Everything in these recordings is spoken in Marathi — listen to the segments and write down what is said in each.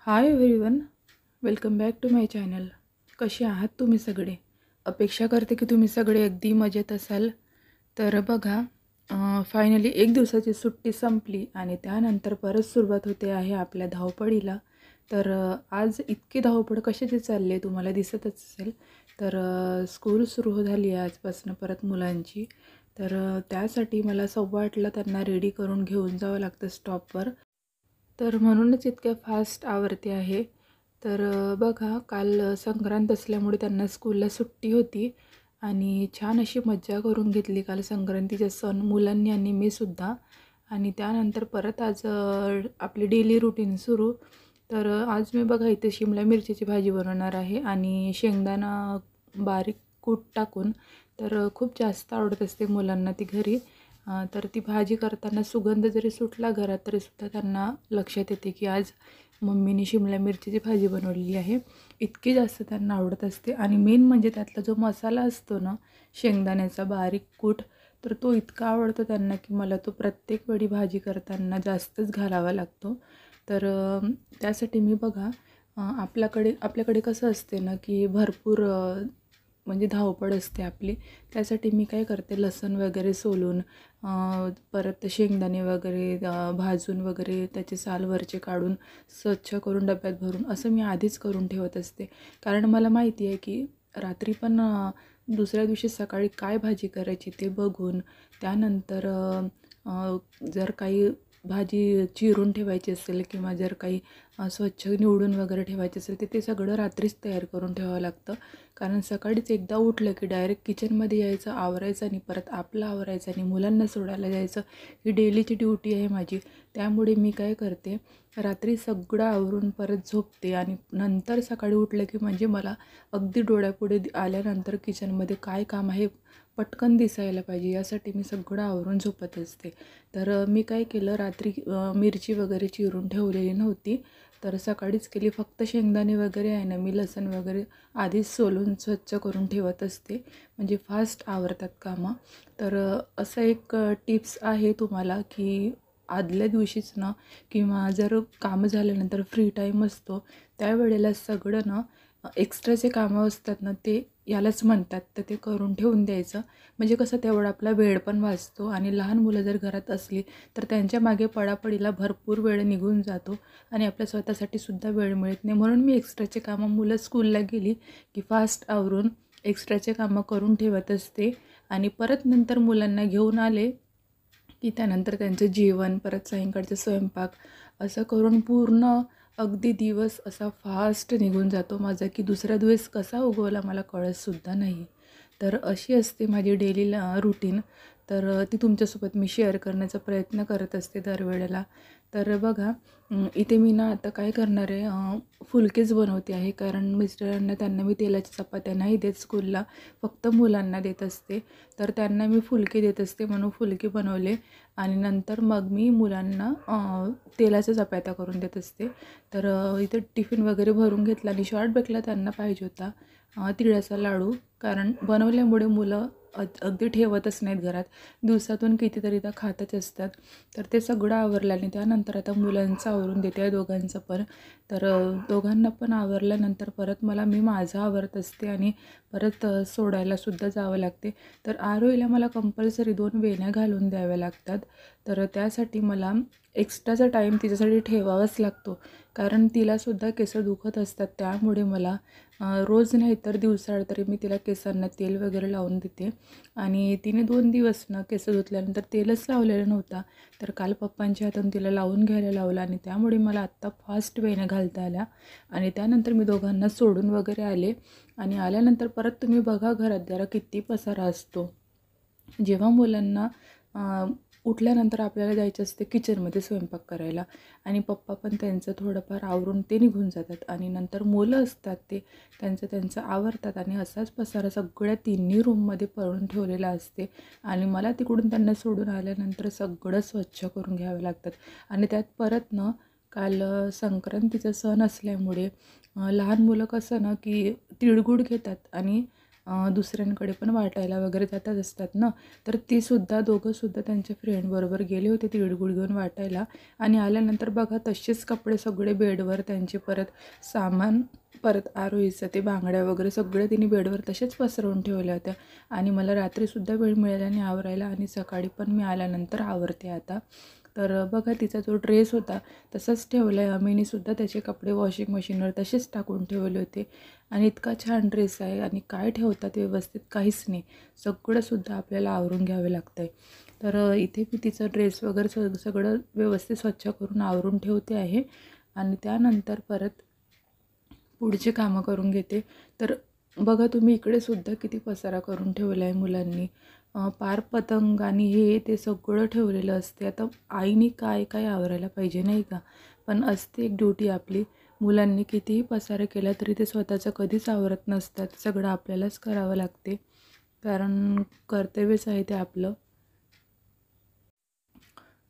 High everyone, welcome back to my channel. कसे आहात तुम्ही सगळे? अपेक्षा करते की तुम्ही सगळे अगदी मजेत असाल. तर बघा, फायनली एक दिवसाची सुट्टी संपली आणि त्यानंतर परत सुरुवात होते आहे आपल्या धावपळीला. तर आज इतकी धावपळ कशाची चालली आहे तुम्हाला दिसतच असेल. तर स्कूल सुरू झाली आहे आजपासून परत मुलांची. तर त्यासाठी मला 8:15ला त्यांना रेडी करून घेऊन जावं लागतं स्टॉपवर. तर म्हणूनच इतक्या फास्ट आवरते आहे. तर बघा, काल संक्रांत असल्यामुळे त्यांना स्कूलला सुट्टी होती आणि छान अशी मज्जा करून घेतली काल संक्रांतीचा सण मुलांनी आणि मी सुद्धा. आणि त्यानंतर परत आज आपली डेली रुटीन सुरू. तर आज मी बघा इथे शिमला मिरचीची भाजी बनवणार आहे आणि शेंगदाणा बारीक कूट टाकून. तर खूप जास्त आवडत असते मुलांना ती घरी. तर ती भाजी करताना सुगंध जरी सुटला घरात तरीसुद्धा त्यांना लक्षात येते की आज मम्मीने शिमला मिरचीची भाजी बनवलेली आहे. इतकी जास्त त्यांना आवडत असते. आणि मेन म्हणजे त्यातला जो मसाला असतो ना, शेंगदाण्याचा बारीक कूट, तर तो इतका आवडतो त्यांना की मला तो प्रत्येक वेळी भाजी करताना जास्तच घालावा लागतो. तर त्यासाठी मी बघा, आपल्याकडे कसं असते ना की भरपूर म्हणजे धावपळ असते आपली. त्यासाठी मी काय करते, लसूण वगैरे सोलून परत शेंगदाणे वगैरे भाजून वगैरे त्याचे साल वरचे काढून स्वच्छ करून डब्यात भरून असं मी आधीच करून ठेवत असते. कारण मला माहिती आहे की रात्री पण दुसऱ्या दिवशी सकाळी काय भाजी करायची ते बघून त्यानंतर जर काही भाजी चिरून ठेवायची असेल किंवा जर काही स्वच्छ निवडून वगैरे ठेवायचे असेल तर ते सगळं रात्रीच तयार करून ठेवावं लागतं. कारण सकाळीच एकदा उठलं की डायरेक्ट किचनमध्ये यायचं, आवरायचं आणि परत आपलं आवरायचं आणि मुलांना सोडायला जायचं. ही डेलीची ड्युटी आहे माझी. त्यामुळे मी काय करते, रात्री सगळं आवरून परत झोपते आणि नंतर सकाळी उठलं की म्हणजे मला अगदी डोळ्यापुढे आल्यानंतर किचनमध्ये काय काम आहे पटकन दिसायला पाहिजे यासाठी मी सगळं आवरून झोपत असते. तर मी काय केलं, रात्री मिरची वगैरे चिरून ठेवलेली नव्हती. तर सकाळीच केली. फक्त शेंगदाणे वगैरे आहे ना, मी लसूण वगैरे आधीच सोलून स्वच्छ करून ठेवत असते म्हणजे फास्ट आवरतात कामं. तर असं एक टिप्स आहे तुम्हाला की आदल्या दिवशीच ना किंवा जर कामं झाल्यानंतर फ्री टाईम असतो त्यावेळेला सगळं ना एक्स्ट्राचे कामं असतात ना ते यालाच म्हणतात, तर ते करून ठेवून द्यायचं. म्हणजे कसं तेवढा आपला वेळ पण वाचतो आणि लहान मुलं जर घरात असली तर त्यांच्या मागे पडापडीला भरपूर वेळ निघून जातो आणि आपल्या स्वतःसाठी सुद्धा वेळ मिळत नाही. म्हणून मी एक्स्ट्राचे कामं मुलं स्कूलला गेली की फास्ट आवरून एक्स्ट्राचे कामं करून ठेवत असते. आणि परत नंतर मुलांना घेऊन आले की त्यानंतर त्यांचं जेवण, परत सायंकाळचा स्वयंपाक असं करून पूर्ण अगदी दिवस असा फास्ट निघून जातो माझा की दुसरा दिवस कसा उगवला मला कळतसुद्धा नाही. तर अशी असते माझी डेली रुटीन. तर ती तुमच्यासोबत मी शेअर करण्याचा प्रयत्न करत असते दरवेळेला. तर बघा, इथे मी ना आता काय करणार आहे, फुलकेच बनवते आहे. कारण मिस्टरांना त्यांना मी तेलाच्या चपात्या नाही देत स्कूलला, फक्त मुलांना देत असते. तर त्यांना मी फुलके देत असते म्हणून फुलके बनवले आणि नंतर मग मी मुलांना तेलाच्या चपात्या करून देत असते. तर इथे टिफिन वगैरे भरून घेतला आणि शॉर्ट ब्रेकला त्यांना पाहिजे होता तिळाचा लाडू. कारण बनवल्यामुळे मुलं अगदी ठेवतच नाहीत घरात, दिवसातून कितीतरी त्या खातच असतात. तर ते सगळं आवरलं आणि त्यानंतर आता मुलांचं आवरून देते आहे दोघांचं पण. तर दोघांना पण आवरल्यानंतर परत मी माझं आवरत असते आणि परत सोडायलासुद्धा जावं लागते. तर आरोहीला मला कंपल्सरी 2 वेण्या घालून द्याव्या लागतात. तर त्यासाठी मला एक्स्ट्राचा टाईम तिच्यासाठी ठेवावाच लागतो. कारण तिलासुद्धा केसं दुखत असतात. त्यामुळे मला रोज नाही तर दिवसाआड तरी मी तिला केसांना तेल वगैरे लावून देते. आणि तिने 2 दिवस ना केस धुतल्यानंतर तेलच लावलेला नव्हता. तर काल पप्पांच्या हातून तिला लावून घ्यायला लावलं आणि त्यामुळे मला आत्ता फास्ट वेण्या घालता आल्या. आणि त्यानंतर मी दोघांना सोडून वगैरे आले. आणि आल्यानंतर परत तुम्ही बघा घरात जरा किती पसारा असतो. जेव्हा मुलांना उठल्यानंतर आपल्याला जायचं असते किचनमध्ये स्वयंपाक करायला आणि पप्पा पण त्यांचं थोडंफार आवरून ते निघून जातात आणि नंतर मुलं असतात ते त्यांचं आवरतात आणि असाच पसारा सगळ्या तिन्ही रूममध्ये पडून ठेवलेला असते. आणि मला तिकडून त्यांना सोडून आल्यानंतर सगळं स्वच्छ करून घ्यावं लागतात. आणि त्यात परत ना काल संक्रांतीचा सण असल्यामुळे लहान मुलं कसं ना की तिळगूळ घेतात आणि दुसऱ्यांकडे पण वाटायला वगैरे जातात असतात ना, तर तीसुद्धा दोघंसुद्धा त्यांच्या फ्रेंडबरोबर गेले होते तिळगुळ घेऊन वाटायला. आणि आल्यानंतर बघा तसेच कपडे सगळे बेडवर त्यांचे, परत सामान, परत आरोहीचं ते बांगड्या वगैरे सगळे तिने बेडवर तसेच पसरवून ठेवल्या होत्या. आणि मला रात्रीसुद्धा वेळ मिळाल्याने आवरायला आणि सकाळी पण मी आल्यानंतर आवरते आता. तर बघा तिचा जो ड्रेस होता तसाच ठेवला आहे. अमिनीसुद्धा त्याचे कपडे वॉशिंग मशीनवर तसेच टाकून ठेवले होते. आणि इतका छान ड्रेस आहे आणि काय ठेवतात व्यवस्थित काहीच नाही, सगळंसुद्धा आपल्याला आवरून घ्यावे लागतं आहे. तर इथे मी तिचा ड्रेस वगैरे सगळं व्यवस्थित स्वच्छ करून आवरून ठेवते आहे. आणि त्यानंतर परत पुढची कामं करून घेते. तर बघा तुम्ही इकडे सुद्धा किती पसारा करून ठेवला आहे मुलांनी. पार पतंग आणि हे ते सगळं ठेवलेलं असते. आता आईने काय काय आवरायला पाहिजे नाही का, पण असते एक ड्युटी आपली. मुलांनी कितीही पसारा केला तरी ते स्वतःचं कधीच आवरत नसतात, सगळं आपल्यालाच करावं लागते, कारण कर्तव्यच आहे ते आपलं.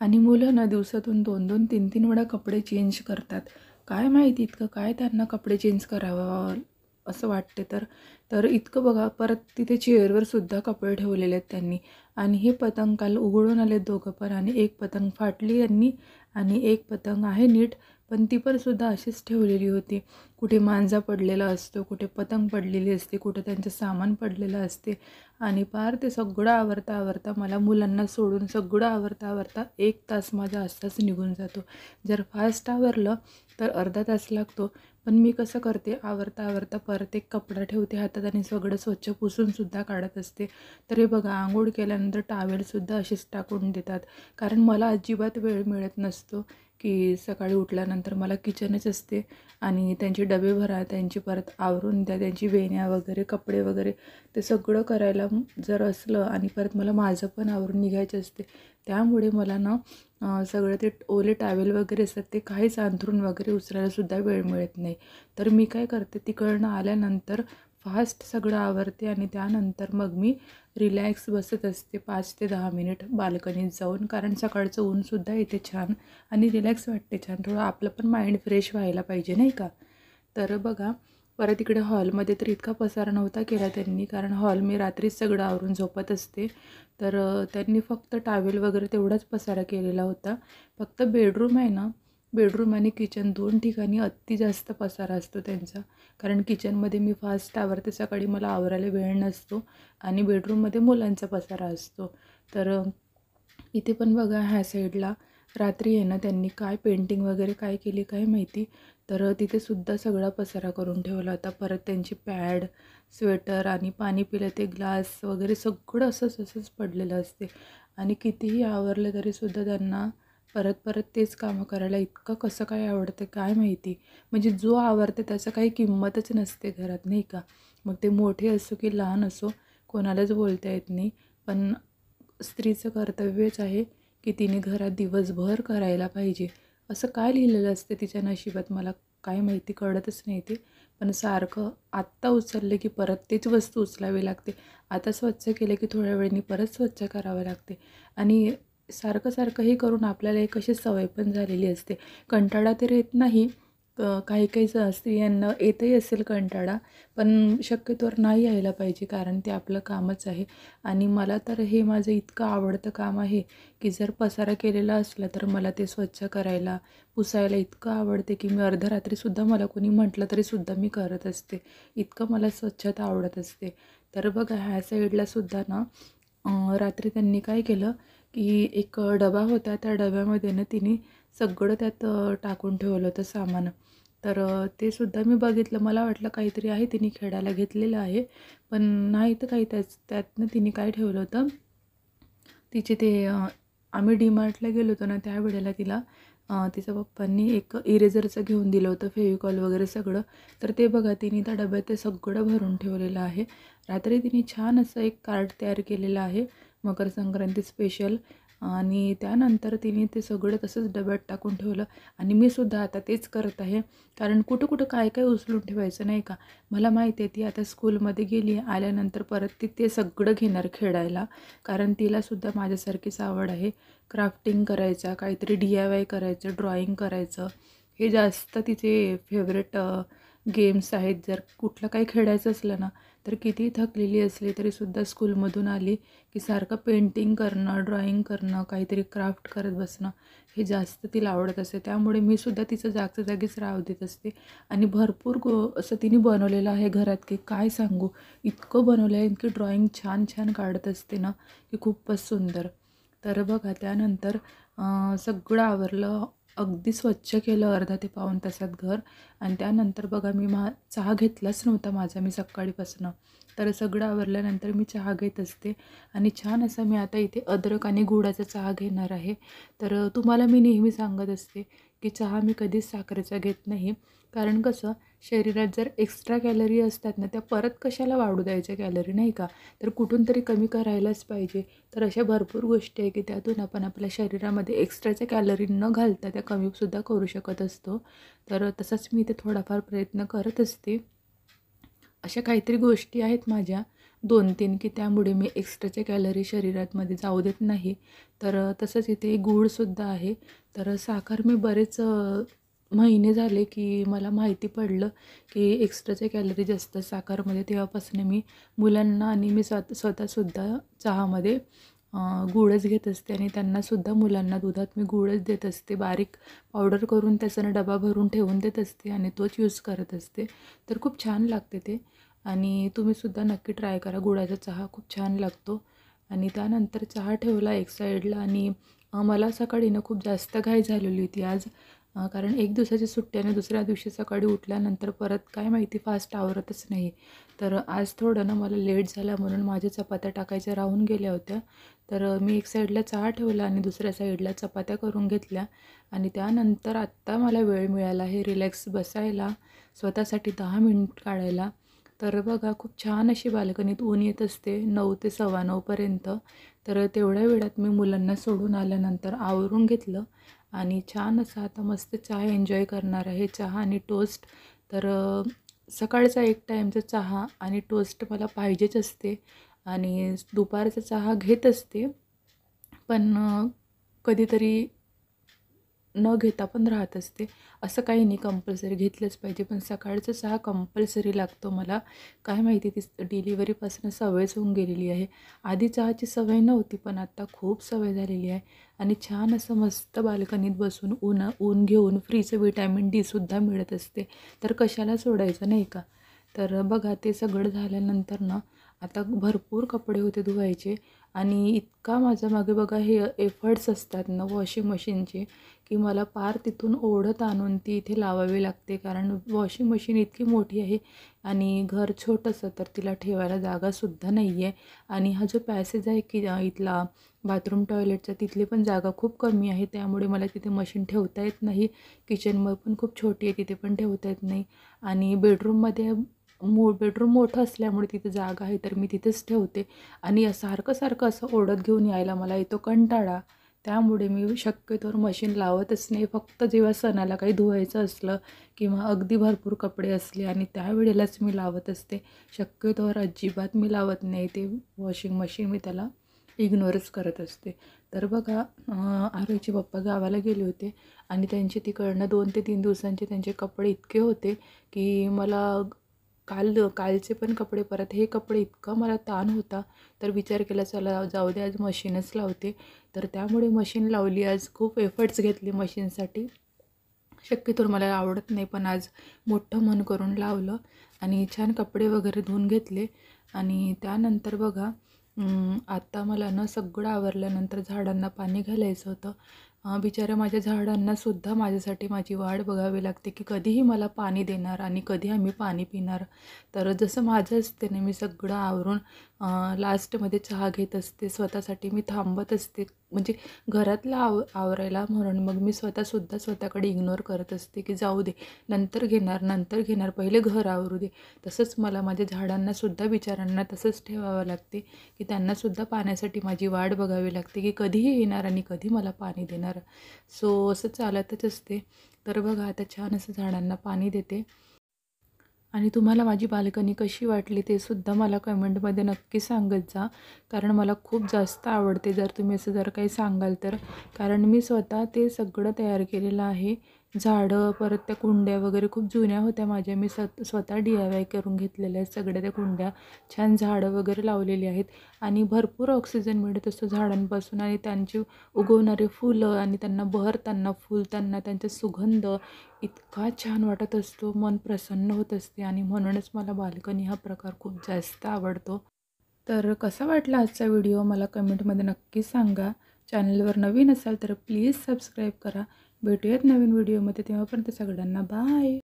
आणि मुलं ना दिवसातून 2-2, 3-3 वेळा कपडे चेंज करतात. काय माहिती इतकं काय त्यांना कपडे चेंज करावं असं वाटते. तर तर इतकं बघा, परत तिथे चेअरवर सुद्धा कपडे ठेवलेले आहेत त्यांनी. आणि हे पतंग काल उघडून आले दोघं पण, आणि एक पतंग फाटली यांनी आणि एक पतंग आहे नीट, पण ती पण सुद्धा अशीच ठेवलेली होती. कुठे मांजा पडलेला असतो, कुठे पतंग पडलेली असते, कुठे त्यांचं सामान पडलेलं असते. आणि पार ते सगळं आवरता आवरता, मला मुलांना सोडून सगळं आवरता आवरता 1 तास माझा असाच निघून जातो. जर फास्ट आवरलं तर अर्धा तास लागतो, पण मी कसं करते, आवरता आवरता परत एक कपडा ठेवते हातात आणि सगळं स्वच्छ पुसूनसुद्धा काढत असते. तर हे बघा, आंघोळ केल्यानंतर टावेलसुद्धा असेच टाकून देतात, कारण मला अजिबात वेळ मिळत नसतो की सकाळी उठल्यानंतर मला किचनच असते. आणि त्यांचे डबे भरा, त्यांची परत आवरून द्या, त्यांची वेण्या वगैरे, कपडे वगैरे ते सगळं करायला जर असलं, आणि परत मला माझं पण आवरून निघायचं असते. त्यामुळे मला ना सगळं ते ओले टॅवेल वगैरे असतात ते काहीच अंथरून वगैरे उचलायलासुद्धा वेळ मिळत नाही. तर मी काय करते, तिकडनं आल्यानंतर फास्ट सगळं आवरते आणि त्यानंतर मग मी रिलॅक्स बसत असते 5 ते 10 मिनिट बाल्कनीत जाऊन, कारण सकाळचं ऊनसुद्धा येते छान आणि रिलॅक्स वाटते छान, थोडं आपलं पण माइंड फ्रेश व्हायला पाहिजे नाही का. तर बघा, परत इकडे हॉलमध्ये तर इतका पसारा नव्हता केला त्यांनी, कारण हॉल मी रात्रीच सगळं आवरून झोपत असते. तर त्यांनी फक्त टावेल वगैरे तेवढाच पसारा केलेला होता. फक्त बेडरूम आहे ना, बेडरूम आणि किचन 2 ठिकाणी अति जास्त पसारा असतो त्यांचा, कारण किचनमध्ये मी फास्ट आवरते सकाळी, मला आवरायला वेळ नसतो, आणि बेडरूममध्ये मुलांचा पसारा असतो. तर इथे पण बघा, ह्या साईडला रात्री आहे ना त्यांनी काय पेंटिंग वगैरे काय केली काय माहिती, तर तिथे सुद्धा सगळा पसारा करून ठेवला होता. परत त्यांची पॅड, स्वेटर आणि पाणी पिलं ते ग्लास वगैरे सगळं असंच पडलेलं असते. आणि कितीही आवरलं तरीसुद्धा त्यांना परत परत तेच कामं करायला इतकं कसं काय आवडतं काय माहिती. म्हणजे जो आवरते त्याचं काही किंमतच नसते घरात नाही का. मग ते मोठे असो की लहान असो, कोणालाच बोलता येत नाही. पण स्त्रीचं कर्तव्यच आहे की तिने घरात दिवसभर करायला पाहिजे. असं काय लिहिलेलं असते तिच्या नशिबात मला काय माहिती, कळतच नाही ते. पण सारखं आत्ता उचलले की परत तीच वस्तू उचलावी लागते, आता स्वच्छ केले की थोड्या वेळाने परत स्वच्छ करावं लागते. आणि सारखं सारखं हे करून आपल्याला एक अशी सवय पण झालेली असते. कंटाळा तर येत नाही, काही काही स्त्रियांना येतही असेल कंटाळा, पण शक्यतोवर नाही यायला पाहिजे, कारण ते आपलं कामच आहे. आणि मला तर हे माझं इतकं आवडतं काम आहे की जर पसारा केलेला असला तर मला ते स्वच्छ करायला, पुसायला इतकं आवडते की मी अर्धरात्रीसुद्धा मला कोणी म्हटलं तरीसुद्धा मी करत असते, इतकं मला स्वच्छता आवडत असते. तर बघा, ह्या साईडलासुद्धा ना रात्री त्यांनी काय केलं की एक डबा होता, त्या डब्यामध्ये ना तिने सगळं त्यात टाकून ठेवलं होतं सामान. तर ते सुद्धा मी बघितलं, मला वाटलं काहीतरी आहे तिने खेळायला घेतलेलं आहे, पण नाही तर काही त्यातनं तिने काय ठेवलं होतं, तिचे ते आम्ही डीमार्टला गेलो होतो ना त्यावेळेला तिला तिच्या पप्पांनी एक इरेझरचं घेऊन दिलं होतं, फेविकॉल वगैरे सगळं. तर ते बघा तिने त्या डब्यात ते सगळं भरून ठेवलेलं आहे. रात्री तिने छान असं एक कार्ड तयार केलेलं आहे मकर संक्रांती स्पेशल, आणि त्यानंतर तिने ते सगळं तसंच डब्यात टाकून ठेवलं. आणि मी सुद्धा आता तेच करत आहे, कारण कुठं कुठं काय काय उचलून ठेवायचं नाही का. मला माहिती आहे ती आता स्कूलमध्ये गेली, आल्यानंतर परत ती ते सगळं घेणार खेळायला, कारण तिलासुद्धा माझ्यासारखीच आवड आहे क्राफ्टिंग करायचा, काहीतरी DIY करायचं, ड्रॉइंग करायचं, हे जास्त तिचे फेवरेट गेम्स आहेत. जर कुठलं काही खेळायचं असलं ना, तर कितीही थकलेली असली तरीसुद्धा स्कूलमधून आली की सारखं पेंटिंग करणं, ड्रॉइंग करणं, काहीतरी क्राफ्ट करत बसणं हे जास्त तिला आवडत असते. त्यामुळे मी सुद्धा तिचं जागच्या जागीच राहू देत असते. आणि भरपूर असं तिने बनवलेलं आहे घरात की काय सांगू. इतकं बनवलं आहे की ड्रॉइंग छान छान काढत असते ना की खूपच सुंदर. तर बघा त्यानंतर सगळं आवरलं, अगदी स्वच्छ केलं अर्धा ते पाऊण तासात घर. आणि त्यानंतर बघा मी चहा घेतलाच नव्हता माझा मी सकाळीपासून. तर सगळं आवरल्यानंतर मी चहा घेत असते. आणि छान असा मी आता इथे अद्रक आणि गुळाचा चहा घेणार आहे. तर तुम्हाला मी नेहमी सांगत असते की चहा मी कधीच साखरेचा घेत नाही. कारण कसं शरीरात जर एक्स्ट्रा कॅलरी असतात ना, त्या परत कशाला वाढू द्यायच्या कॅलरी, नाही का. तर कुठून तरी कमी करायलाच पाहिजे. तर अशा भरपूर गोष्टी आहे की त्यातून आपण आपल्या शरीरामध्ये एक्स्ट्राच्या कॅलरी न घालता त्या कमीसुद्धा करू शकत असतो. तर तसंच मी इथे थोडाफार प्रयत्न करत असते. अशा काहीतरी गोष्टी आहेत माझ्या 2-3 की त्यामुळे मी एक्स्ट्राच्या कॅलरी शरीरामध्ये जाऊ देत नाही. तर तसंच इथे गूळसुद्धा आहे. तर साखर मी बरेच महिने झाले की मला माहिती पडलं की एक्स्ट्राच्या कॅलरी जास्त साखरमध्ये. तेव्हापासून मी मुलांना आणि मी स्वतःसुद्धा चहामध्ये गूळच घेत असते. आणि त्यांनासुद्धा मुलांना दुधात मी गूळच देत असते. बारीक पावडर करून त्याचा डबा भरून ठेवून देत असते आणि तोच यूज करत असते. तर खूप छान लागते ते. आणि तुम्हीसुद्धा नक्की ट्राय करा. गुळाचा चहा खूप छान लागतो. आणि त्यानंतर चहा ठेवला एक साईडला. आणि मला सकाळी ना खूप जास्त घाई झालेली होती आज. कारण एक दिवसाची सुट्टी आणि दुसऱ्या दिवशी सकाळी उठल्यानंतर परत काय माहिती फास्ट आवरतच नाही. तर आज थोडं ना मला लेट झाला म्हणून माझ्या चपात्या टाकायच्या राहून गेल्या होत्या. तर मी एक साईडला चहा ठेवला आणि दुसऱ्या साईडला चपात्या करून घेतल्या. आणि त्यानंतर आत्ता मला वेळ मिळाला आहे रिलॅक्स बसायला, स्वतःसाठी 10 मिनिट काढायला. तर बघा खूप छान अशी बाल्कनीत ऊन येत असते 9 ते 9:15पर्यंत. तर तेवढ्या वेळात मी मुलांना सोडून आल्यानंतर आवरून घेतलं. आणि छान असा आता मस्त चहा एन्जॉय करणार आहे. चहा आणि टोस्ट. तर सकाळचा एक टाईमचा चहा आणि टोस्ट मला पाहिजेच असते. आणि दुपारचा चहा घेत असते. पण कधीतरी न घेता पण राहत असते. असं काही नाही कंपल्सरी घेतलंच पाहिजे. पण सकाळचा चहा कंपल्सरी लागतो मला. काय माहिती ती डिलिव्हरीपासून सवयच होऊन गेलेली आहे. आधी चहाची सवय नव्हती पण आता खूप सवय झालेली आहे. आणि छान असं मस्त बाल्कनीत बसून ऊन घेऊन फ्रीचं विटॅमिन डीसुद्धा मिळत असते. तर कशाला सोडायचं, नाही का. तर बघा ते सगळं झाल्यानंतर ना आता भरपूर कपडे होते धुवायचे. आणि इतका माझ्या मागे बघा हे एफर्ट्स असतात ना वॉशिंग मशीनचे की मला पार तिथून ओढत आणून ती इथे लावावी लागते. कारण वॉशिंग मशीन इतकी मोठी आहे आणि घर छोटंसं, तर तिला ठेवायला जागासुद्धा नाही आहे. आणि हा जो पॅसेज आहे की इथला बाथरूम टॉयलेटचा, तिथली पण जागा खूप कमी आहे. त्यामुळे मला तिथे मशीन ठेवता येत नाही. किचनमध्ये पण खूप छोटी आहे, तिथे पण ठेवता येत नाही. आणि बेडरूममध्ये बेडरूम मोठं असल्यामुळे तिथे जागा आहे तर मी तिथेच ठेवते. आणि सारखं सारखं असं ओढत घेऊन यायला मला येतो कंटाळा. त्यामुळे मी शक्यतोवर मशीन लावतच नाही. फक्त जेव्हा सणाला काही धुवायचं असलं किंवा अगदी भरपूर कपडे असले आणि त्यावेळेलाच मी लावत असते. शक्यतोवर अजिबात मी लावत नाही ते वॉशिंग मशीन. मी त्याला इग्नोरच करत असते. तर बघा आरोहीचे पप्पा गावाला गेले होते आणि त्यांचे तिकडनं 2 ते 3 दिवसांचे त्यांचे कपडे इतके होते की मला कालचे पण कपडे, परत हे कपडे, इतका मला ताण होता. तर विचार केला चला जाऊ दे आज मशीनच लावते. तर त्यामुळे मशीन लावली. आज खूप एफर्ट्स घेतले मशीनसाठी. शक्यतोवर मला आवडत नाही पण आज मोठं मन करून लावलं आणि छान कपडे वगैरे धुवून घेतले. आणि त्यानंतर बघा आत्ता मला ना सगळं आवरल्यानंतर झाडांना पाणी घालायचं होतं. बिचाऱ्या माझ्या झाडांनासुद्धा माझ्यासाठी माझी वाट बघावी लागते की कधीही मला पाणी देणार आणि कधी आम्ही पाणी पिणार. तर जसं माझं असते ना, मी सगळं आवरून लास्टमध्ये चहा घेत असते. स्वतःसाठी मी थांबत असते. म्हणजे घरातलं आवरायला म्हणून मग मी स्वतःसुद्धा स्वतःकडे इग्नोर करत असते की जाऊ दे, नंतर घेणार नंतर घेणार, पहिले घर आवरू दे. तसंच मला माझ्या झाडांनासुद्धा बिचाऱ्यांना तसंच ठेवावं लागते की त्यांनासुद्धा पाण्यासाठी माझी वाट बघावी लागते की कधीही येणार आणि कधी मला पाणी देणार. सो असं चालतच असते. तर बघा आता छान असं झाडांना पाणी देते. आणि तुम्हाला माझी बाल्कनी कशी वाटली ते सुद्धा मला कमेंटमध्ये नक्की सांगत जा. कारण मला खूप जास्त आवडते जर तुम्ही असं जर काही सांगाल तर. कारण मी स्वतः ते सगळं तयार केलेलं आहे झाडं, परत त्या कुंड्या वगैरे खूप जुन्या होत्या माझ्या. मी स्वतः DIY करून घेतलेल्या आहेत सगळ्या त्या कुंड्या. छान झाडं वगैरे लावलेली आहेत आणि भरपूर ऑक्सिजन मिळत असतो झाडांपासून आणि त्यांची उगवणारी फुलं आणि त्यांना बहरताना, फुलताना त्यांचा सुगंध इतका छान वाटत असतो. मन प्रसन्न होत असते आणि म्हणूनच मला बाल्कनी हा प्रकार खूप जास्त आवडतो. तर कसा वाटला आजचा व्हिडिओ मला कमेंटमध्ये नक्की सांगा. चॅनलवर नवीन असाल तर प्लीज सबस्क्राईब करा. भेटूयात नवीन व्हिडिओमध्ये, तेव्हापर्यंत सगळ्यांना बाय.